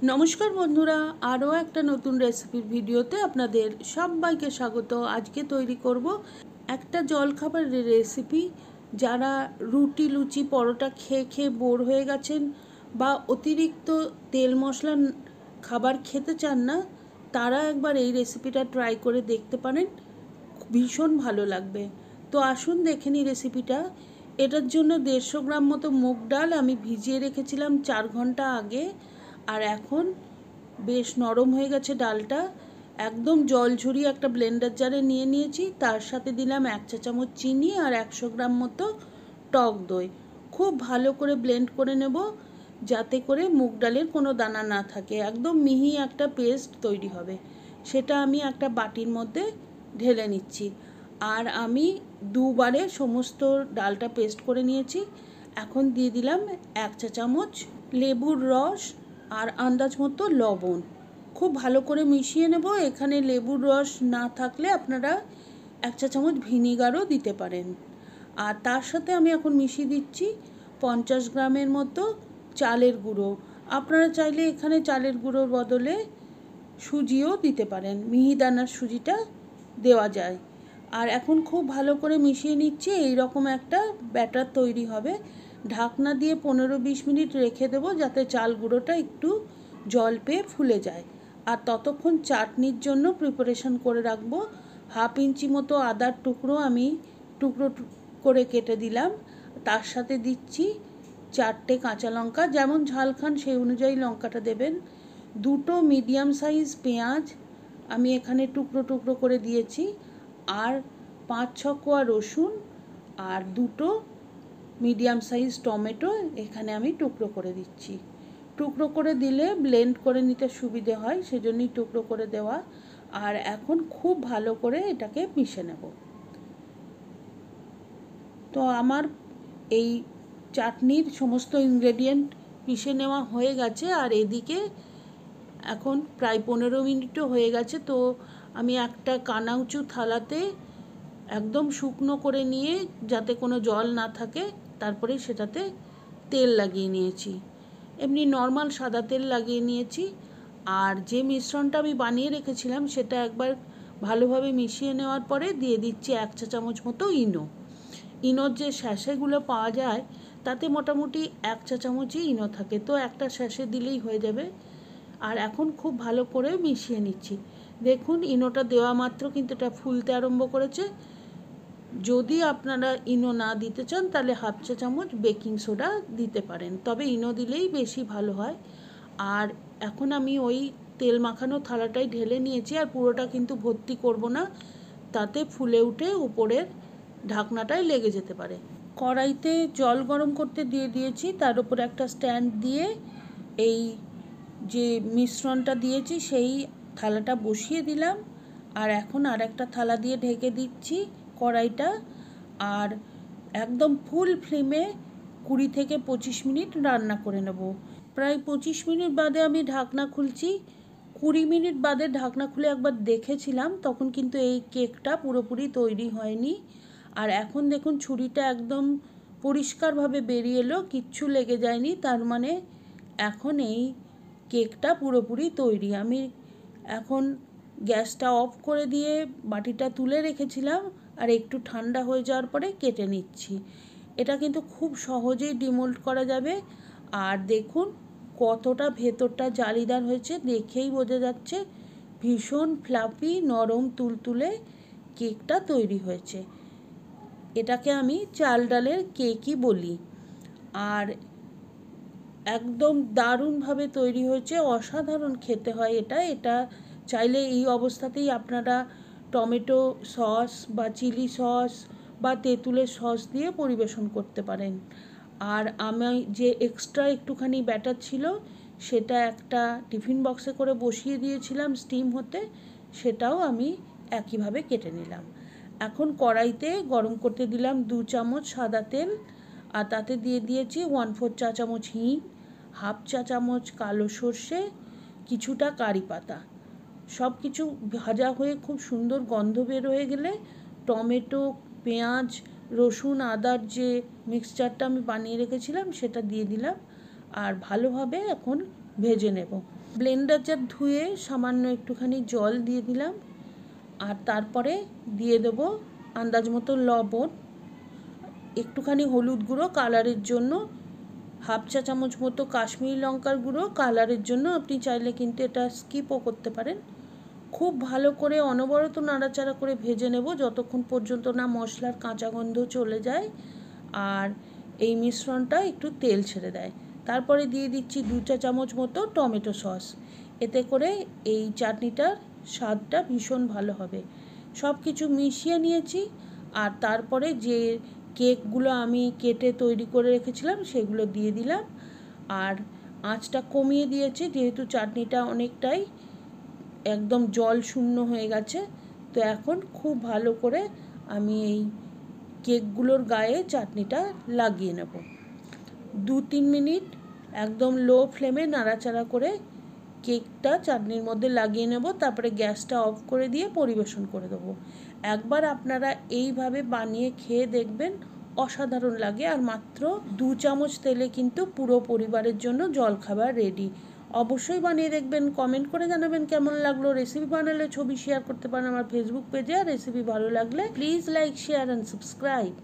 নমস্কার বন্ধুরা, আরও একটা নতুন রেসিপির ভিডিওতে আপনাদের সবাইকে স্বাগত। আজকে তৈরি করব একটা জলখাবারের রেসিপি। যারা রুটি লুচি পরোটা খেয়ে খেয়ে বোর হয়ে গেছেন বা অতিরিক্ত তেল মশলা খাবার খেতে চান না, তারা একবার এই রেসিপিটা ট্রাই করে দেখতে পারেন, ভীষণ ভালো লাগবে। তো আসুন দেখে নিই রেসিপিটা। এটার জন্য 150 গ্রাম মতো মুগ ডাল আমি ভিজিয়ে রেখেছিলাম 4 ঘন্টা আগে, আর এখন বেশ নরম হয়ে গেছে ডালটা। একদম জল ঝরিয়ে একটা ব্লেন্ডার জারে নিয়ে নিয়েছি। তার সাথে দিলাম 1 চা চামচ চিনি আর 100 গ্রাম মতো টক দই। খুব ভালো করে ব্লেন্ড করে নেব, যাতে করে মুগ ডালের কোনো দানা না থাকে। একদম মিহি একটা পেস্ট তৈরি হবে। সেটা আমি একটা বাটির মধ্যে ঢেলে নিচ্ছি। আর আমি দুবারে সমস্ত ডালটা পেস্ট করে নিয়েছি। এখন দিয়ে দিলাম 1 চা চামচ লেবুর রস আর আন্দাজ মতো লবণ। খুব ভালো করে মিশিয়ে নেব। এখানে লেবুর রস না থাকলে আপনারা 1 চা চামচ ভিনিগারও দিতে পারেন। আর তার সাথে আমি এখন মিশিয়ে দিচ্ছি 50 গ্রামের মতো চালের গুঁড়ো। আপনারা চাইলে এখানে চালের গুঁড়োর বদলে সুজিও দিতে পারেন, মিহিদানার সুজিটা দেওয়া যায়। আর এখন খুব ভালো করে মিশিয়ে নিচ্ছি। এই রকম একটা ব্যাটার তৈরি হবে। ঢাকনা দিয়ে 15-20 মিনিট রেখে দেবো, যাতে চাল গুঁড়োটা একটু জল পেয়ে ফুলে যায়। আর ততক্ষণ চাটনির জন্য প্রিপারেশন করে রাখবো। 1/2 ইঞ্চি মতো আদার টুকরো আমি টুকরো করে কেটে দিলাম। তার সাথে দিচ্ছি 4টে কাঁচা লঙ্কা, যেমন ঝাল খান সেই অনুযায়ী লঙ্কাটা দেবেন। 2টো মিডিয়াম সাইজ পেঁয়াজ আমি এখানে টুকরো টুকরো করে দিয়েছি। আর 5-6 কোয়া রসুন আর 2টো মিডিয়াম সাইজ টমেটো এখানে আমি টুকরো করে দিচ্ছি। টুকরো করে দিলে ব্লেন্ড করে নিতে সুবিধে হয়, সেজন্যই টুকরো করে দেওয়া। আর এখন খুব ভালো করে এটাকে মিশে নেব। তো আমার এই চাটনির সমস্ত ইনগ্রেডিয়েন্ট পিষে নেওয়া হয়ে গেছে। আর এদিকে এখন প্রায় 15 মিনিটও হয়ে গেছে। তো আমি একটা কানাউচু থালাতে একদম শুকনো করে নিয়ে, যাতে কোনো জল না থাকে, তারপরে সেটাতে তেল লাগিয়ে নিয়েছি। এমনি নর্মাল সাদা তেল লাগিয়ে নিয়েছি। আর যে মিশ্রণটা আমি বানিয়ে রেখেছিলাম সেটা একবার ভালোভাবে মিশিয়ে নেওয়ার পরে দিয়ে দিচ্ছি 1 চা চামচ মতো ইনো। ইনোর যে স্যাশেগুলো পাওয়া যায় তাতে মোটামুটি 1 চা চামচই ইনো থাকে, তো একটা স্যাশে দিলেই হয়ে যাবে। আর এখন খুব ভালো করে মিশিয়ে নিচ্ছি। দেখুন ইনোটা দেওয়া মাত্র কিন্তু এটা ফুলতে আরম্ভ করেছে। যদি আপনারা ইনো না দিতে চান তাহলে 1/2 চা চামচ বেকিং সোডা দিতে পারেন, তবে ইনো দিলেই বেশি ভালো হয়। আর এখন আমি ওই তেল মাখানো থালাটাই ঢেলে নিয়েছি। আর পুরোটা কিন্তু ভর্তি করব না, তাতে ফুলে উঠে উপরের ঢাকনাটাই লেগে যেতে পারে। কড়াইতে জল গরম করতে দিয়ে দিয়েছি, তার উপরে একটা স্ট্যান্ড দিয়ে এই যে মিশ্রণটা দিয়েছি সেই থালাটা বসিয়ে দিলাম। আর এখন আর একটা থালা দিয়ে ঢেকে দিচ্ছি কড়াইটা। আর একদম ফুল ফ্লেমে 20 থেকে 25 মিনিট রান্না করে নেব। প্রায় 25 মিনিট বাদে আমি ঢাকনা খুলছি। 20 মিনিট বাদে ঢাকনা খুলে একবার দেখেছিলাম, তখন কিন্তু এই কেকটা পুরোপুরি তৈরি হয়নি। আর এখন দেখুন ছুরিটা একদম পরিষ্কারভাবে বেরিয়ে এলো, কিচ্ছু লেগে যায়নি। তার মানে এখন এই কেকটা পুরোপুরি তৈরি। আমি এখন গ্যাসটা অফ করে দিয়ে বাটিটা তুলে রেখেছিলাম, আর একটু ঠান্ডা হয়ে যাওয়ার পরে কেটে নিচ্ছি। এটা কিন্তু খুব সহজেই ডিমোল্ড করা যাবে। আর দেখুন কতটা ভেতরটা জালিদার হয়েছে, দেখেই বোঝা যাচ্ছে। ভীষণ ফ্লাফি, নরম তুলতুলে কেকটা তৈরি হয়েছে। এটাকে আমি চাল ডালের কেকই বলি। আর একদম দারুণভাবে তৈরি হয়েছে, অসাধারণ খেতে হয় এটা। এটা চাইলে এই অবস্থাতেই আপনারা টমেটো সস বা চিলি সস বা তেঁতুলের সস দিয়ে পরিবেশন করতে পারেন। আর আমি যে এক্সট্রা একটুখানি ব্যাটার ছিল সেটা একটা টিফিন বক্সে করে বসিয়ে দিয়েছিলাম স্টিম হতে, সেটাও আমি একইভাবে কেটে নিলাম। এখন কড়াইতে গরম করতে দিলাম 2 চামচ সাদা তেল। আর তাতে দিয়ে দিয়েছি 1/4 চা চামচ হিং, 1/2 চা চামচ কালো সর্ষে, কিছুটা কারি পাতা। সব কিছু ভাজা হয়ে খুব সুন্দর গন্ধ বের হয়ে গেলে টমেটো, পেঁয়াজ, রসুন, আদার যে মিক্সচারটা আমি বানিয়ে রেখেছিলাম সেটা দিয়ে দিলাম। আর ভালোভাবে এখন ভেজে নেব। ব্লেন্ডার জার ধুয়ে সামান্য একটুখানি জল দিয়ে দিলাম, আর তারপরে দিয়ে দেবো আন্দাজ মতো লবণ, একটুখানি হলুদ গুঁড়ো কালারের জন্য, হাফ চা চামচ মতো কাশ্মীরি লঙ্কার গুঁড়ো কালারের জন্য। আপনি চাইলে কিন্তু এটা স্কিপও করতে পারেন। খুব ভালো করে অনবরত নাড়াচাড়া করে ভেজে নেব যতক্ষণ পর্যন্ত না মশলার কাঁচা গন্ধ চলে যায় আর এই মিশ্রণটা একটু তেল ছেড়ে দেয়। তারপরে দিয়ে দিচ্ছি 2 চা চামচ মতো টমেটো সস। এতে করে এই চাটনিটার স্বাদটা ভীষণ ভালো হবে। সব কিছু মিশিয়ে নিয়েছি, আর তারপরে যে কেকগুলো আমি কেটে তৈরি করে রেখেছিলাম সেগুলো দিয়ে দিলাম, আর আঁচটা কমিয়ে দিয়েছি যেহেতু চাটনিটা অনেকটাই একদম জল শূন্য হয়ে গেছে। তো এখন খুব ভালো করে আমি এই কেকগুলোর গায়ে চাটনিটা লাগিয়ে নেব। 2-3 মিনিট একদম লো ফ্লেমে নাড়াচাড়া করে কেকটা চাটনির মধ্যে লাগিয়ে নেব, তারপরে গ্যাসটা অফ করে দিয়ে পরিবেশন করে দেবো। একবার আপনারা এইভাবে বানিয়ে খেয়ে দেখবেন, অসাধারণ লাগে। আর মাত্র 2 চামচ তেলে কিন্তু পুরো পরিবারের জন্য জলখাবার রেডি। অবশ্যই বানিয়ে দেখবেন, কমেন্ট করে জানাবেন কেমন লাগলো। রেসিপি বানালে ছবি শেয়ার করতে পারেন আমার ফেসবুক পেজে। আর রেসিপি ভালো লাগলে please like, share and subscribe.